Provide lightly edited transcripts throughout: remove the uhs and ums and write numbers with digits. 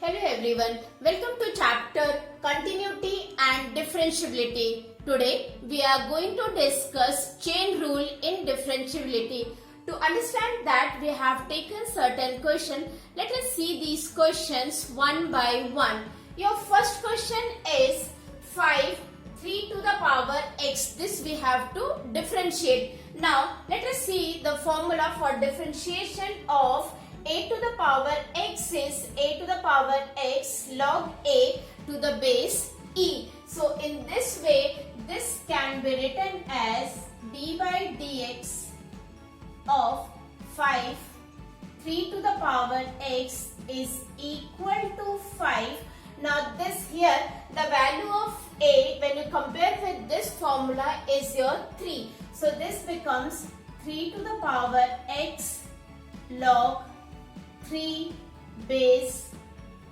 Hello everyone, welcome to chapter Continuity and Differentiability. Today we are going to discuss chain rule in differentiability. To understand that we have taken certain questions, let us see these questions one by one. Your first question is 5 3 to the power x. This we have to differentiate. Now let us see the formula for differentiation of a to the power x is a to the power x log a to the base e. So in this way, this can be written as d by dx of 5 3 to the power x is equal to 5. Now this here, the value of a when you compare with this formula is your 3. So this becomes 3 to the power x log 3 base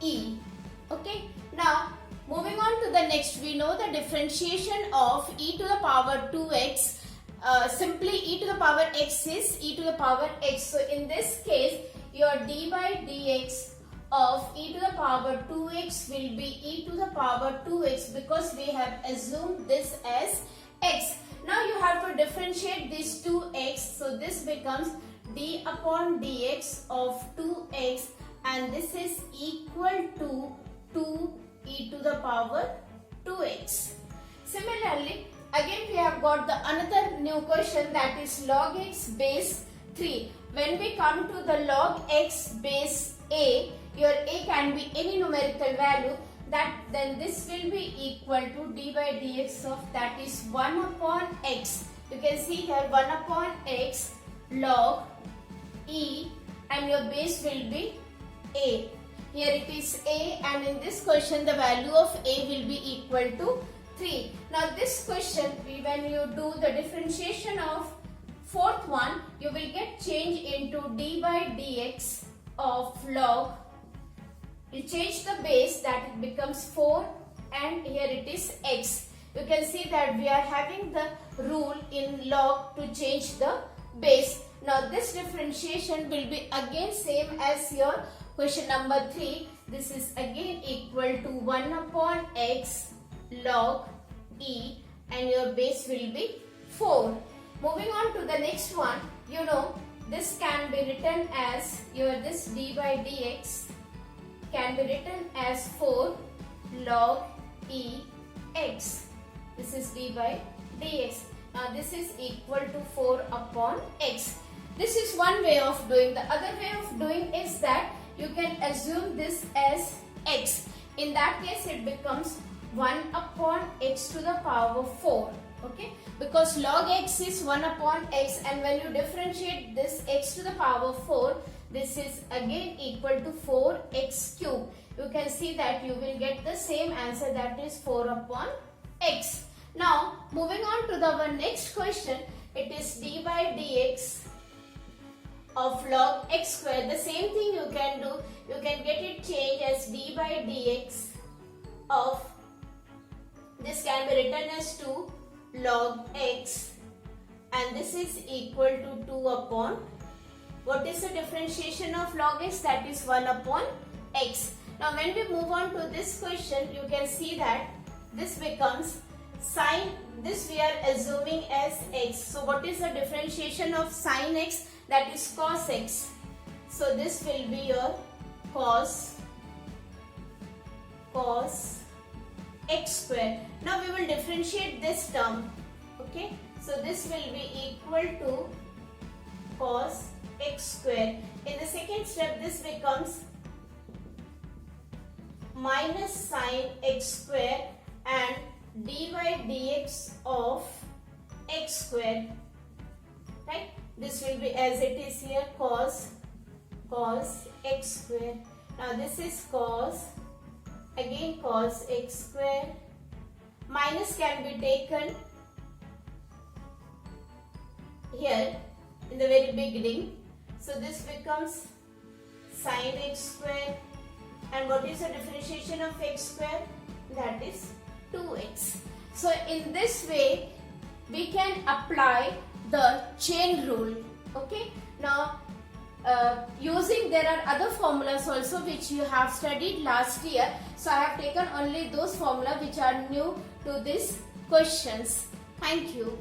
e. Okay. Now moving on to the next, we know the differentiation of e to the power 2x. Simply e to the power x is e to the power x. So in this case, your d by dx of e to the power 2x will be e to the power 2x because we have assumed this as x. Now you have to differentiate these 2x. So this becomes d upon dx of 2x and this is equal to 2 e to the power 2x. Similarly, again we have got the another new question, that is log x base 3. When we come to the log x base a, your a can be any numerical value, that then this will be equal to d by dx of, that is 1 upon x. You can see here 1 upon x log e and your base will be a. Here it is a and in this question the value of a will be equal to 3. Now this question, when you do the differentiation of fourth one, you will get change into d by dx of log. You change the base, that it becomes 4 and here it is x. You can see that we are having the rule in log to change the base. Now this differentiation will be again same as your question number 3. This is again equal to 1 upon x log e and your base will be 4. Moving on to the next one, you know this can be written as your this d by dx can be written as 4 log e x. This is d by dx. Now this is equal to 4 upon x. This is one way of doing. The other way of doing is that you can assume this as x. In that case it becomes 1 upon x to the power 4. Okay, because log x is 1 upon x and when you differentiate this x to the power 4, this is again equal to 4x cube. You can see that you will get the same answer, that is 4 upon x. Now moving on to the next question, it is d by dx of log x square. The same thing you can do. You can get it changed as d by dx of, this can be written as 2 log x and this is equal to 2 upon, what is the differentiation of log x? That is 1 upon x. Now when we move on to this question, you can see that this becomes sine, this we are assuming as x. So what is the differentiation of sine x? That is cos x. So this will be your cos x square. Now we will differentiate this term. Okay, so this will be equal to cos x square. In the second step, this becomes minus sine x square and d by dx of x square. Right? This will be as it is here, cos x square. Now this is cos x square. Minus can be taken here in the very beginning. So this becomes sine x square. And what is the differentiation of x square? That is 2x. So in this way we can apply the chain rule. Okay. Now using, there are other formulas also which you have studied last year. So I have taken only those formulas which are new to these questions. Thank you.